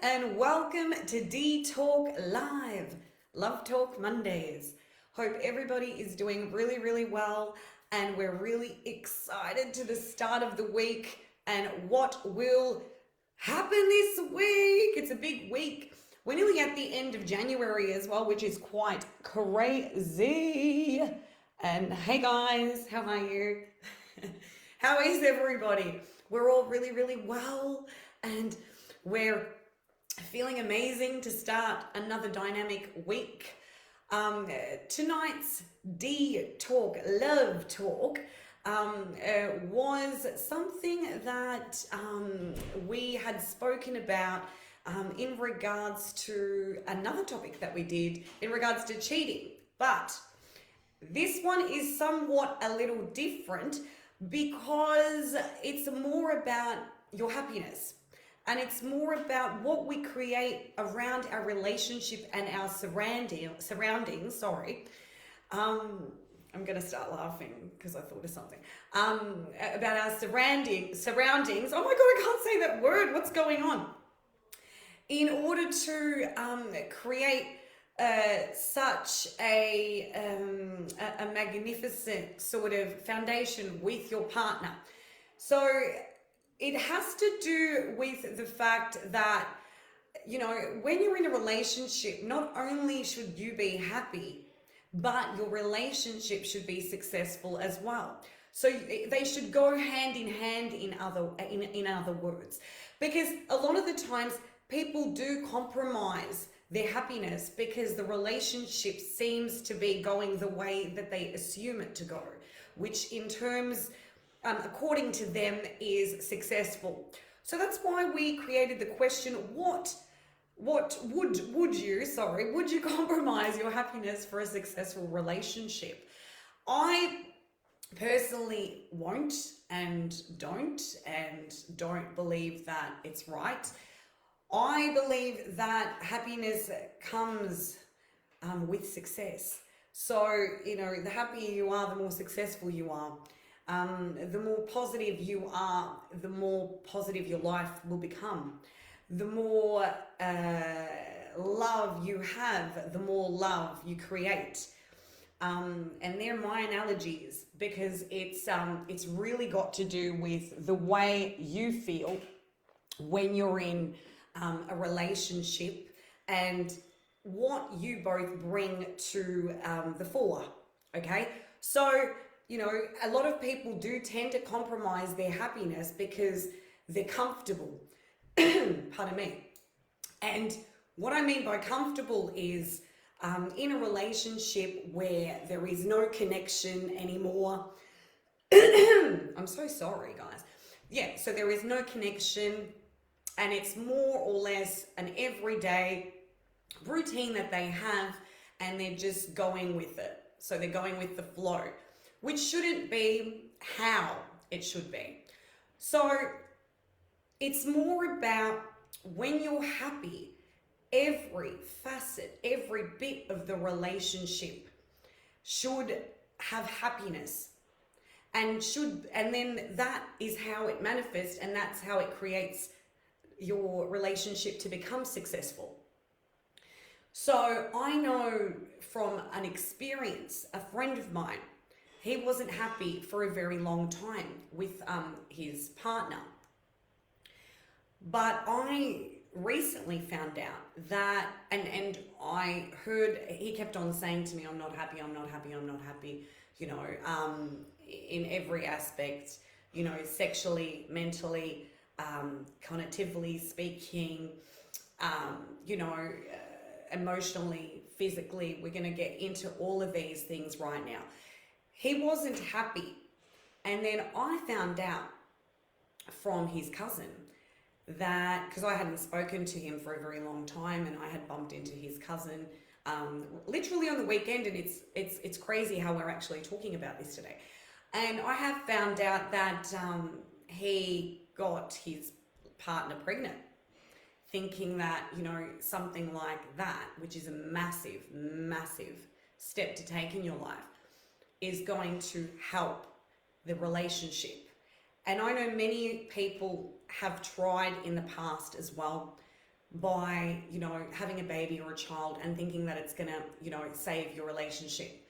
and welcome to Dee Talk Live, Love Talk Mondays. Hope everybody is doing really, really well, and we're really excited to the start of the week and what will happen this week. It's a big week. We're nearly at the end of January as well, which is quite crazy. And hey guys, how are you? How is everybody? We're all really, really well, and we're feeling amazing to start another dynamic week. Tonight's Dee Talk, Love Talk, was something that we had spoken about in regards to another topic that we did in regards to cheating. But this one is somewhat a little different because it's more about your happiness. And it's more about what we create around our relationship and our surroundings. I'm going to start laughing because I thought of something. About our surroundings. Oh my God, I can't say that word. What's going on? In order to create such a magnificent sort of foundation with your partner. So it has to do with the fact that, you know, when you're in a relationship, not only should you be happy, but your relationship should be successful as well. So they should go hand in hand, in other words, because a lot of the times people do compromise their happiness because the relationship seems to be going the way that they assume it to go, which in terms according to them is successful. So that's why we created the question, would you compromise your happiness for a successful relationship? I personally won't and don't believe that it's right. I believe that happiness comes with success. So, you know, the happier you are, the more successful you are. The more positive you are, the more positive your life will become. The more love you have, the more love you create. And they're my analogies because it's really got to do with the way you feel when you're in a relationship and what you both bring to the fore. Okay, so you know, a lot of people do tend to compromise their happiness because they're comfortable. Pardon me. And what I mean by comfortable is in a relationship where there is no connection anymore. I'm so sorry, guys. Yeah, so there is no connection and it's more or less an everyday routine that they have and they're just going with it. So they're going with the flow, which shouldn't be how it should be. So it's more about when you're happy, every facet, every bit of the relationship should have happiness and then that is how it manifests and that's how it creates your relationship to become successful. So I know from an experience, a friend of mine, he wasn't happy for a very long time with his partner. But I recently found out that, and I heard, he kept on saying to me, I'm not happy, you know, in every aspect, you know, sexually, mentally, cognitively speaking, you know, emotionally, physically. We're going to get into all of these things right now. He wasn't happy. And then I found out from his cousin that, because I hadn't spoken to him for a very long time and I had bumped into his cousin literally on the weekend, and it's crazy how we're actually talking about this today. And I have found out that he got his partner pregnant, thinking that, you know, something like that, which is a massive, massive step to take in your life, is going to help the relationship. And I know many people have tried in the past as well by, having a baby or a child and thinking that it's going to, save your relationship.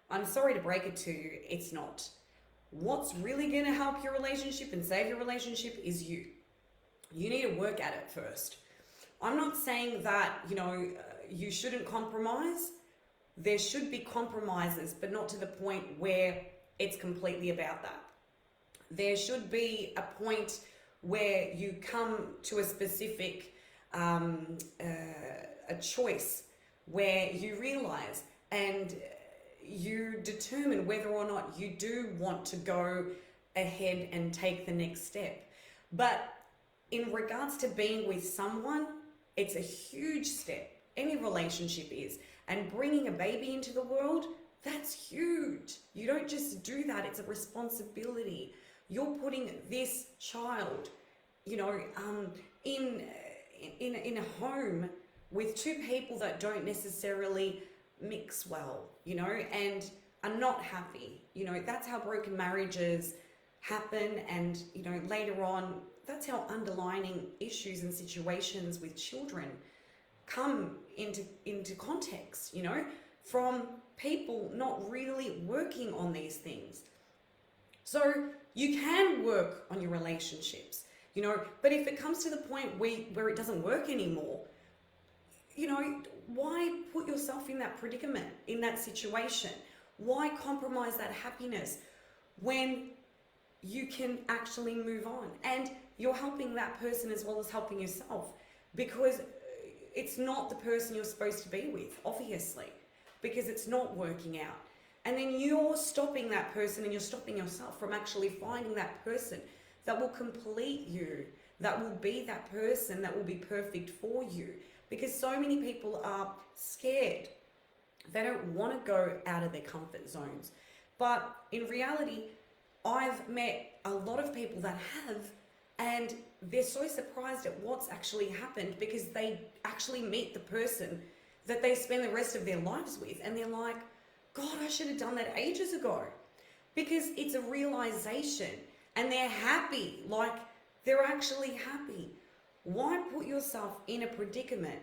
I'm sorry to break it to you, it's not. What's really going to help your relationship and save your relationship is you. You need to work at it first. I'm not saying that, you shouldn't compromise. There should be compromises, but not to the point where it's completely about that. There should be a point where you come to a specific a choice where you realize and you determine whether or not you do want to go ahead and take the next step. But in regards to being with someone, it's a huge step. Any relationship is. And bringing a baby into the world, that's huge. You don't just do that. It's a responsibility. You're putting this child, in a home with two people that don't necessarily mix well, and are not happy. That's how broken marriages happen. And, later on, that's how underlying issues and situations with children come into context, from people not really working on these things. So you can work on your relationships, but if it comes to the point where it doesn't work anymore, why put yourself in that predicament, in that situation? Why compromise that happiness when you can actually move on? And you're helping that person as well as helping yourself, because it's not the person you're supposed to be with, obviously, because it's not working out. And then you're stopping that person and you're stopping yourself from actually finding that person that will complete you, that will be that person that will be perfect for you. Because so many people are scared. They don't want to go out of their comfort zones. But in reality, I've met a lot of people that have, and they're so surprised at what's actually happened because they actually meet the person that they spend the rest of their lives with. And they're like, God, I should have done that ages ago. Because it's a realization, and they're happy, like they're actually happy. Why put yourself in a predicament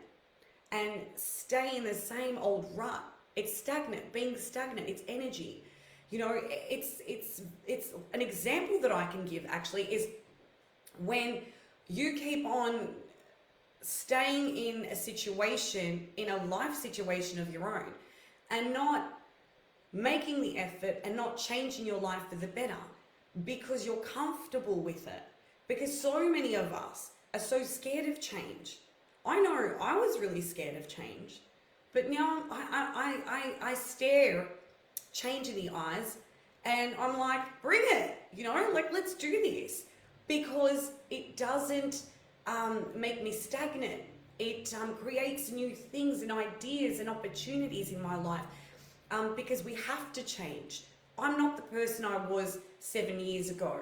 and stay in the same old rut? It's stagnant. Being stagnant, it's energy. It's an example that I can give actually is when you keep on staying in a situation, in a life situation of your own, and not making the effort and not changing your life for the better because you're comfortable with it. Because so many of us are so scared of change. I know I was really scared of change, but now I stare change in the eyes and I'm like, bring it, let's do this, because it doesn't make me stagnant. It creates new things and ideas and opportunities in my life, because we have to change. I'm not the person I was 7 years ago.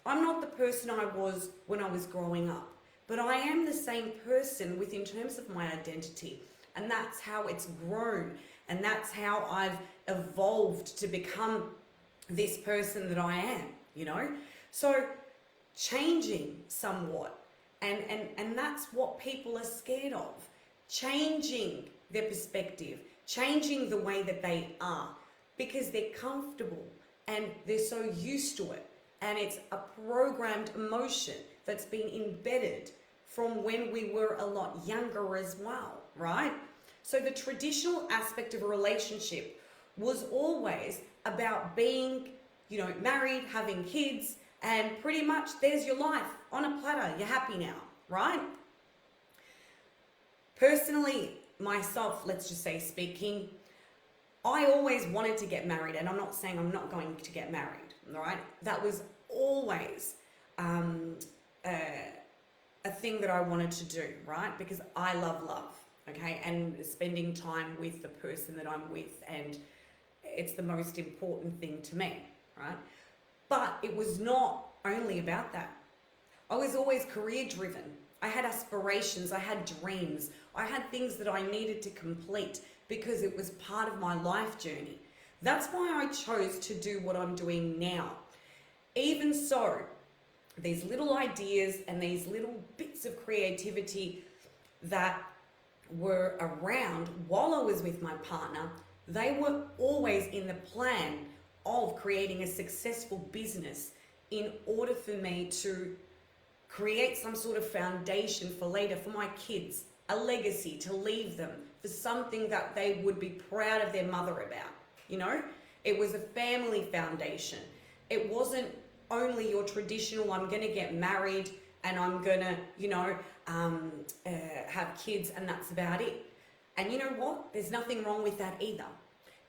I'm not the person I was when I was growing up. But I am the same person in terms of my identity. And that's how it's grown. And that's how I've evolved to become this person that I am, So changing somewhat. And that's what people are scared of. Changing their perspective. Changing the way that they are. Because they're comfortable and they're so used to it. And it's a programmed emotion that's been embedded from when we were a lot younger as well, right? So the traditional aspect of a relationship was always about being, married, having kids, and pretty much there's your life on a platter. You're happy now, right? Personally, myself, let's just say speaking, I always wanted to get married, and I'm not saying I'm not going to get married, all right? That was always a thing that I wanted to do, right? Because I love, okay? And spending time with the person that I'm with, and it's the most important thing to me, right? But it was not only about that. I was always career driven. I had aspirations, I had dreams, I had things that I needed to complete because it was part of my life journey. That's why I chose to do what I'm doing now. Even so, these little ideas and these little bits of creativity that were around while I was with my partner, they were always in the plan of creating a successful business in order for me to create some sort of foundation for later, for my kids, a legacy to leave them, for something that they would be proud of their mother about. You know, it was a family foundation. It wasn't only your traditional, I'm going to get married and I'm going to, have kids and that's about it. And you know what? There's nothing wrong with that either.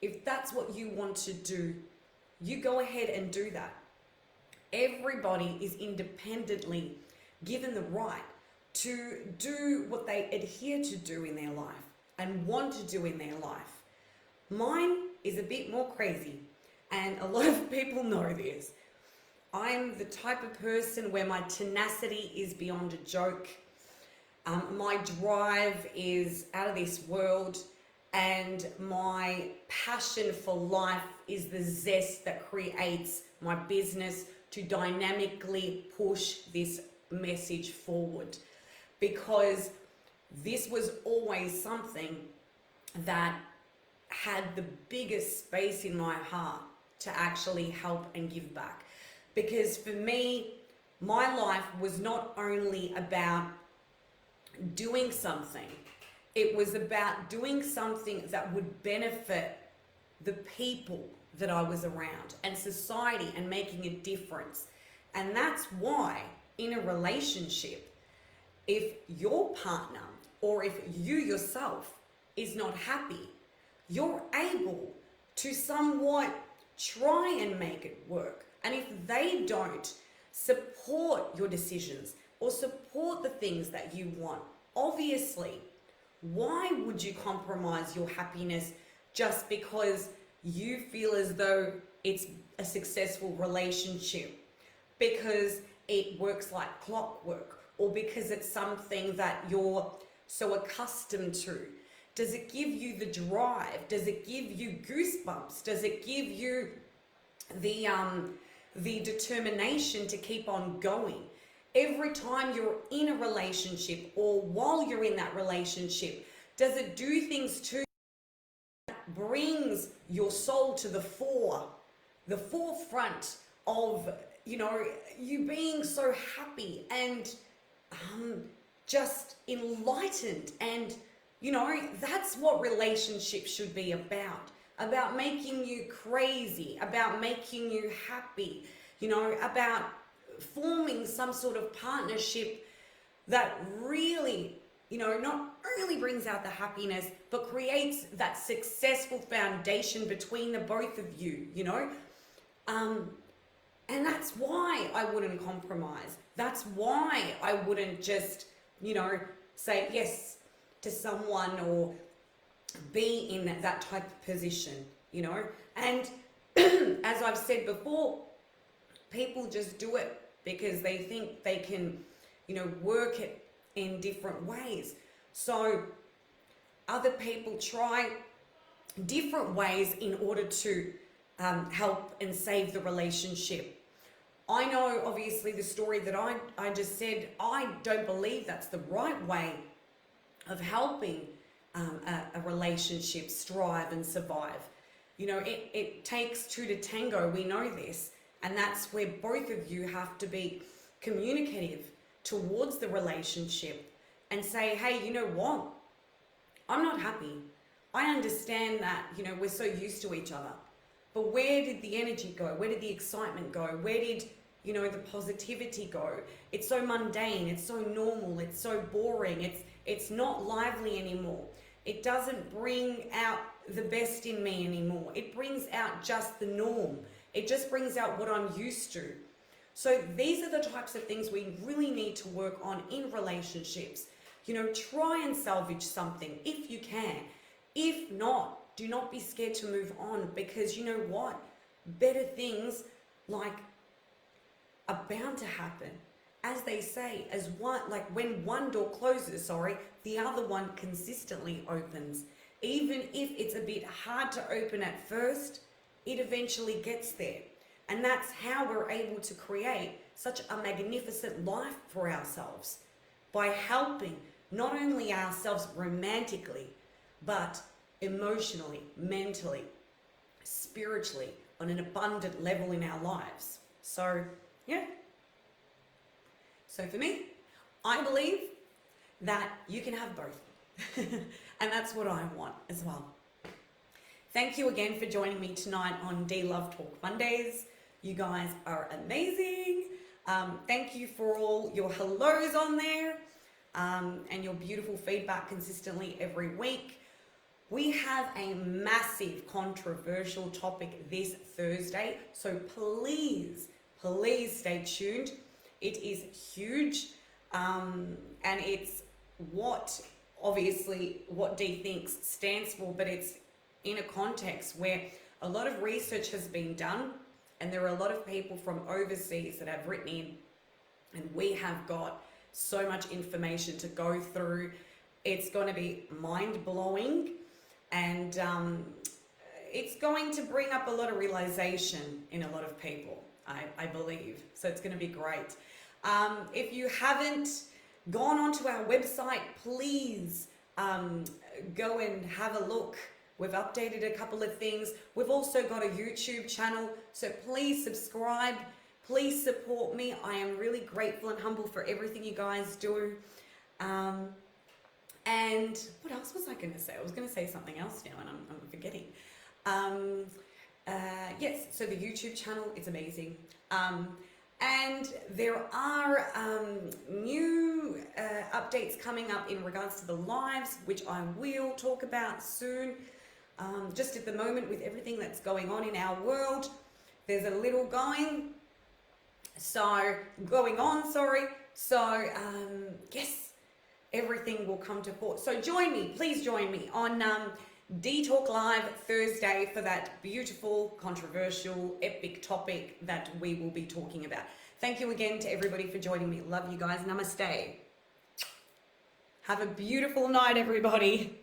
If that's what you want to do, you go ahead and do that. Everybody is independently given the right to do what they adhere to do in their life and want to do in their life. Mine is a bit more crazy, and a lot of people know this. I'm the type of person where my tenacity is beyond a joke. My drive is out of this world, and my passion for life is the zest that creates my business to dynamically push this message forward, because this was always something that had the biggest space in my heart to actually help and give back. Because for me, my life was not only about doing something, it was about doing something that would benefit the people that I was around and society and making a difference. And that's why in a relationship, if your partner or if you yourself is not happy, you're able to somewhat try and make it work. And if they don't support your decisions or support the things that you want, obviously, why would you compromise your happiness just because you feel as though it's a successful relationship? Because it works like clockwork, or because it's something that you're so accustomed to? Does it give you the drive? Does it give you goosebumps? Does it give you the determination to keep on going? Every time you're in a relationship or while you're in that relationship, does it do things to that brings your soul to the forefront of, you being so happy and just enlightened? And that's what relationships should be about making you crazy, about making you happy, about forming some sort of partnership that really, not only brings out the happiness, but creates that successful foundation between the both of you, and that's why I wouldn't compromise. That's why I wouldn't just, say yes to someone or be in that type of position, And as I've said before, people just do it because they think they can, work it in different ways. So other people try different ways in order to help and save the relationship. I know, obviously, the story that I just said, I don't believe that's the right way of helping a relationship strive and survive. It takes two to tango, we know this, and that's where both of you have to be communicative towards the relationship and say, hey, you know what? I'm not happy. I understand that, we're so used to each other. But where did the energy go? Where did the excitement go? Where did, the positivity go? It's so mundane. It's so normal. It's so boring. It's not lively anymore. It doesn't bring out the best in me anymore. It brings out just the norm. It just brings out what I'm used to. So these are the types of things we really need to work on in relationships. Try and salvage something if you can. If not, do not be scared to move on, because you know what? Better things are bound to happen. As they say, when one door closes, the other one consistently opens. Even if it's a bit hard to open at first, it eventually gets there. And that's how we're able to create such a magnificent life for ourselves, by helping not only ourselves romantically, but emotionally, mentally, spiritually, on an abundant level in our lives. So, yeah. So for me, I believe that you can have both. And that's what I want as well. Thank you again for joining me tonight on Dee Love Talk Mondays. You guys are amazing. Thank you for all your hellos on there and your beautiful feedback consistently every week. We have a massive controversial topic this Thursday, so please stay tuned. It is huge, and it's obviously what Dee Thinks stands for, but it's in a context where a lot of research has been done, and there are a lot of people from overseas that have written in, and we have got so much information to go through. It's going to be mind-blowing, and it's going to bring up a lot of realization in a lot of people, I believe. So it's going to be great. If you haven't gone onto our website, please go and have a look. We've updated a couple of things. We've also got a YouTube channel, so please subscribe. Please support me. I am really grateful and humble for everything you guys do. And what else was I going to say? I was going to say something else now, and I'm forgetting. Yes, so the YouTube channel is amazing. And there are new updates coming up in regards to the lives, which I will talk about soon. Just at the moment, with everything that's going on in our world, there's a little going on. So, yes, everything will come to port. So please join me on Dee Talk Live Thursday for that beautiful, controversial, epic topic that we will be talking about. Thank you again to everybody for joining me. Love you guys. Namaste. Have a beautiful night, everybody.